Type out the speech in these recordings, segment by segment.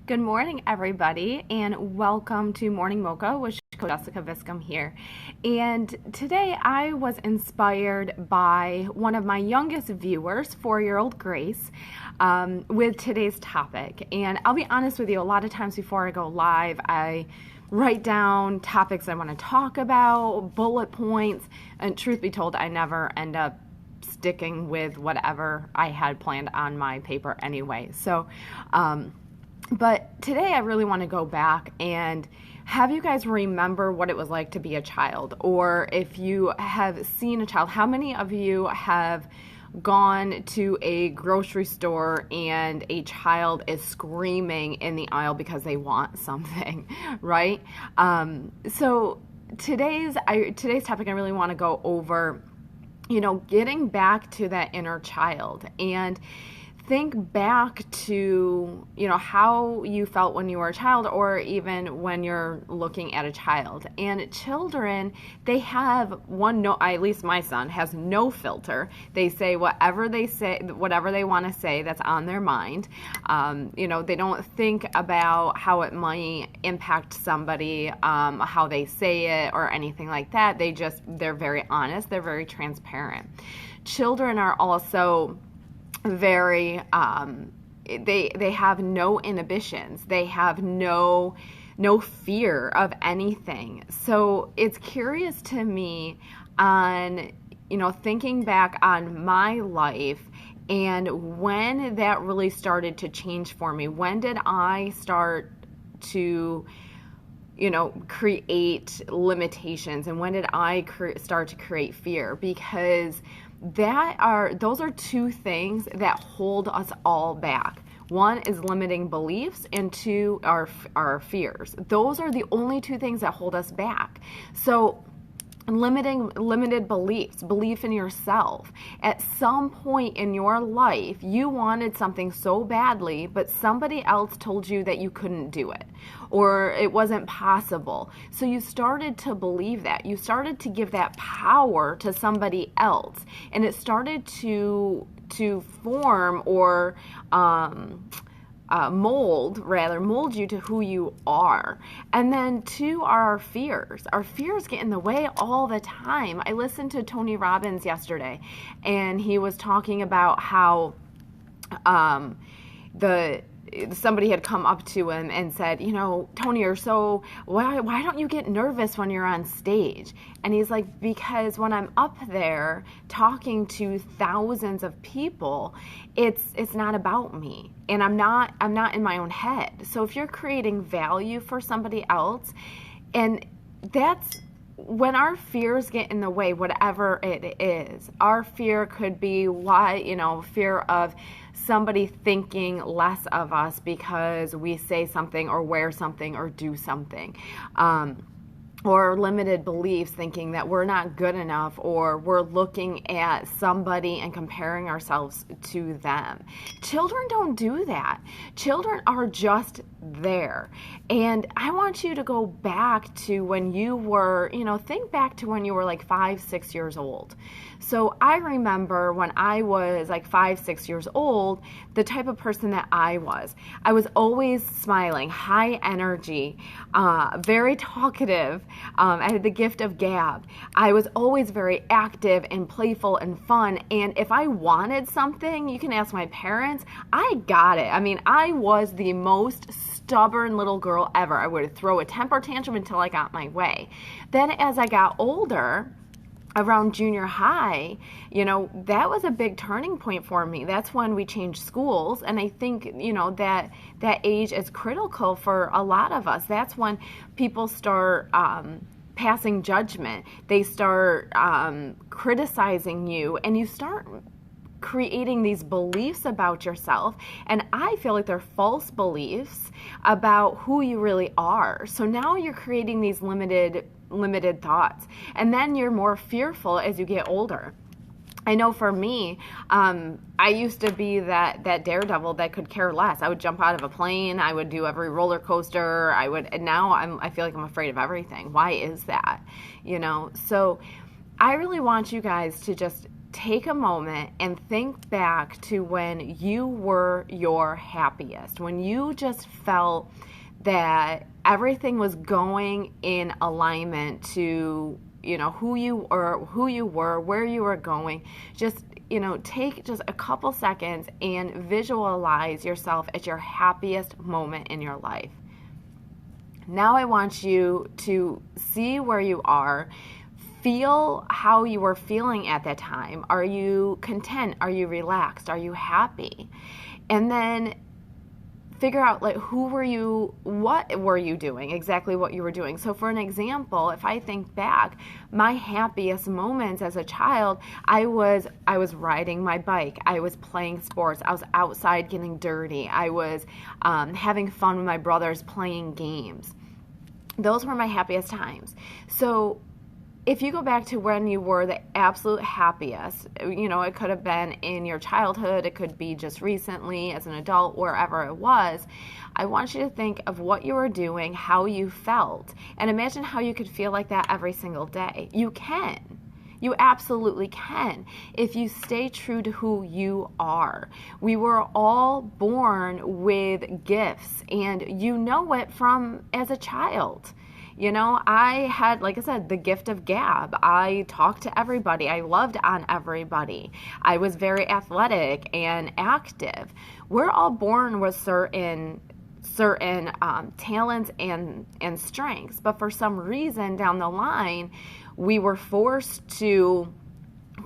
Good morning, everybody, and welcome to Morning Mocha with Coach Jessica Viscom here. And today I was inspired by one of my youngest viewers, 4-year-old Grace, with today's topic. And I'll be honest with you, a lot of times before I go live, I write down topics I want to talk about, bullet points, and truth be told, I never end up sticking with whatever I had planned on my paper anyway. But today I really want to go back and have you guys remember what it was like to be a child, or if you have seen a child, how many of you have gone to a grocery store and a child is screaming in the aisle because they want something, right? So today's topic, I really want to go over, getting back to that inner child and think back to, how you felt when you were a child, or even when you're looking at a child. And children, they have at least my son has no filter. They say whatever they want to say that's on their mind. They don't think about how it might impact somebody, how they say it or anything like that. They're very honest. They're very transparent. Children are also very they have no inhibitions. They have no fear of anything. So it's curious to me on thinking back on my life and when that really started to change for me. When did I start to create limitations, and when did I start to create fear? Because those are two things that hold us all back. One is limiting beliefs, and two are our fears. Those are the only two things that hold us back. So limited beliefs, belief in yourself. At some point in your life, you wanted something so badly, but somebody else told you that you couldn't do it, or it wasn't possible. So you started to believe that. You started to give that power to somebody else, and it started to form or mold you to who you are. And then two are our fears. Our fears get in the way all the time. I listened to Tony Robbins yesterday, and he was talking about how somebody had come up to him and said, Tony, why don't you get nervous when you're on stage? And he's like, because when I'm up there talking to thousands of people, it's not about me, and I'm not in my own head. So if you're creating value for somebody else, and that's when our fears get in the way, whatever it is. Our fear could be fear of somebody thinking less of us because we say something or wear something or do something. Or limited beliefs, thinking that we're not good enough, or we're looking at somebody and comparing ourselves to them. Children don't do that. Children are just there. And I want you to go back to when you were, think back to when you were like 5, 6 years old. So I remember when I was like 5, 6 years old, the type of person that I was. I was always smiling, high energy, very talkative. I had the gift of gab. I was always very active and playful and fun. And if I wanted something, you can ask my parents, I got it. I mean, I was the most stubborn little girl ever. I would throw a temper tantrum until I got my way. Then as I got older, around junior high, that was a big turning point for me. That's when we changed schools. And I think, that age is critical for a lot of us. That's when people start passing judgment. They start criticizing you, and you start creating these beliefs about yourself. And I feel like they're false beliefs about who you really are. So now you're creating these limited thoughts, and then you're more fearful as you get older. I know for me, I used to be that daredevil that could care less. I would jump out of a plane. I would do every roller coaster. And now I feel like I'm afraid of everything. Why is that? So I really want you guys to just take a moment and think back to when you were your happiest, when you just felt that everything was going in alignment to, who you were, where you were going. Just, take just a couple seconds and visualize yourself at your happiest moment in your life. Now I want you to see where you are. Feel how you were feeling at that time. Are you content? Are you relaxed? Are you happy? And then figure out, like, what were you doing, exactly what you were doing. So for an example, if I think back, my happiest moments as a child, I was riding my bike, I was playing sports, I was outside getting dirty, I was having fun with my brothers playing games. Those were my happiest times. So if you go back to when you were the absolute happiest, it could have been in your childhood, it could be just recently as an adult, wherever it was, I want you to think of what you were doing, how you felt, and imagine how you could feel like that every single day. You can. You absolutely can if you stay true to who you are. We were all born with gifts, and you know it from as a child. I had, like I said, the gift of gab. I talked to everybody. I loved on everybody. I was very athletic and active. We're all born with certain talents and strengths, but for some reason down the line, we were forced to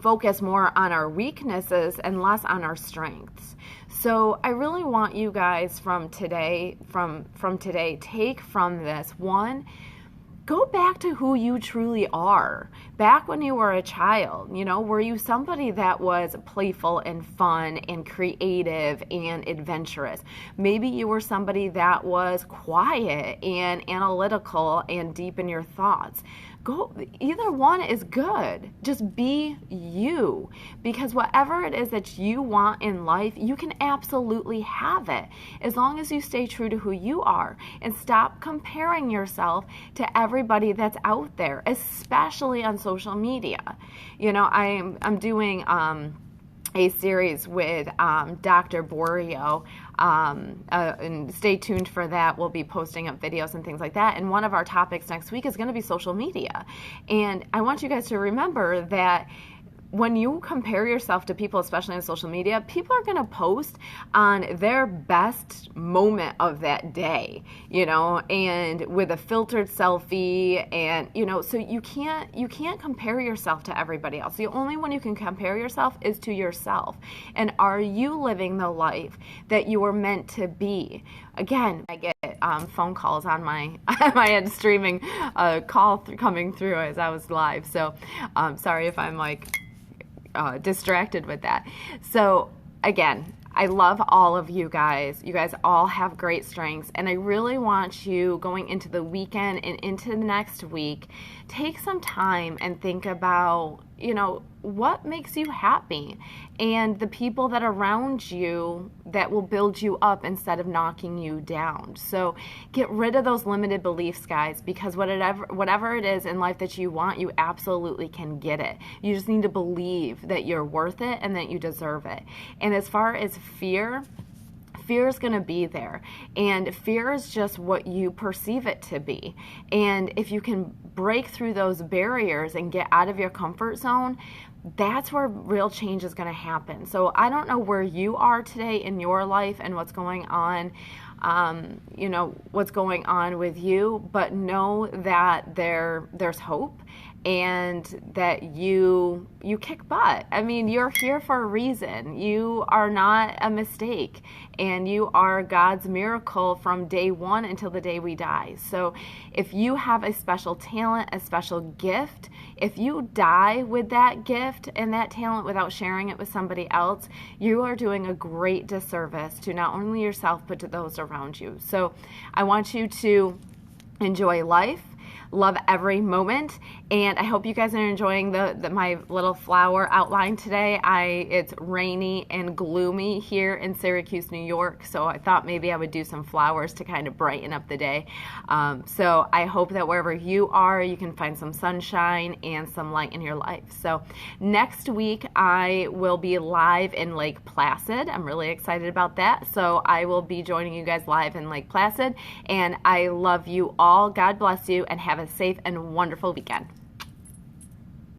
focus more on our weaknesses and less on our strengths. So I really want you guys from today, take from this one. Go back to who you truly are. Back when you were a child, were you somebody that was playful and fun and creative and adventurous? Maybe you were somebody that was quiet and analytical and deep in your thoughts. Either one is good. Just be you, because whatever it is that you want in life, you can absolutely have it as long as you stay true to who you are and stop comparing yourself to everybody that's out there, especially on social media. I'm doing a series with Dr. Borio, and stay tuned for that. We'll be posting up videos and things like that. And one of our topics next week is going to be social media. And I want you guys to remember that when you compare yourself to people, especially on social media, people are going to post on their best moment of that day, and with a filtered selfie, and so you can't compare yourself to everybody else. The only one you can compare yourself is to yourself. And are you living the life that you were meant to be? Again, I get phone calls on my end streaming call coming through as I was live. So sorry if I'm distracted with that. So again, I love all of you guys. You guys all have great strengths, and I really want you going into the weekend and into the next week, take some time and think about, what makes you happy, and the people that are around you that will build you up instead of knocking you down. So get rid of those limited beliefs, guys, because whatever it is in life that you want, you absolutely can get it. You just need to believe that you're worth it and that you deserve it. And as far as fear is going to be there, and fear is just what you perceive it to be. And if you can break through those barriers and get out of your comfort zone, that's where real change is going to happen. So I don't know where you are today in your life and what's going on, what's going on with you, but know that there's hope, and that you kick butt. I mean, you're here for a reason. You are not a mistake, and you are God's miracle from day one until the day we die. So if you have a special talent, a special gift, if you die with that gift and that talent without sharing it with somebody else, you are doing a great disservice to not only yourself, but to those around you. So I want you to enjoy life. love every moment, and I hope you guys are enjoying my little flower outline today. It's rainy and gloomy here in Syracuse, New York, so I thought maybe I would do some flowers to kind of brighten up the day. So I hope that wherever you are, you can find some sunshine and some light in your life. So next week, I will be live in Lake Placid. I'm really excited about that. So I will be joining you guys live in Lake Placid, and I love you all. God bless you, and have a safe and wonderful weekend.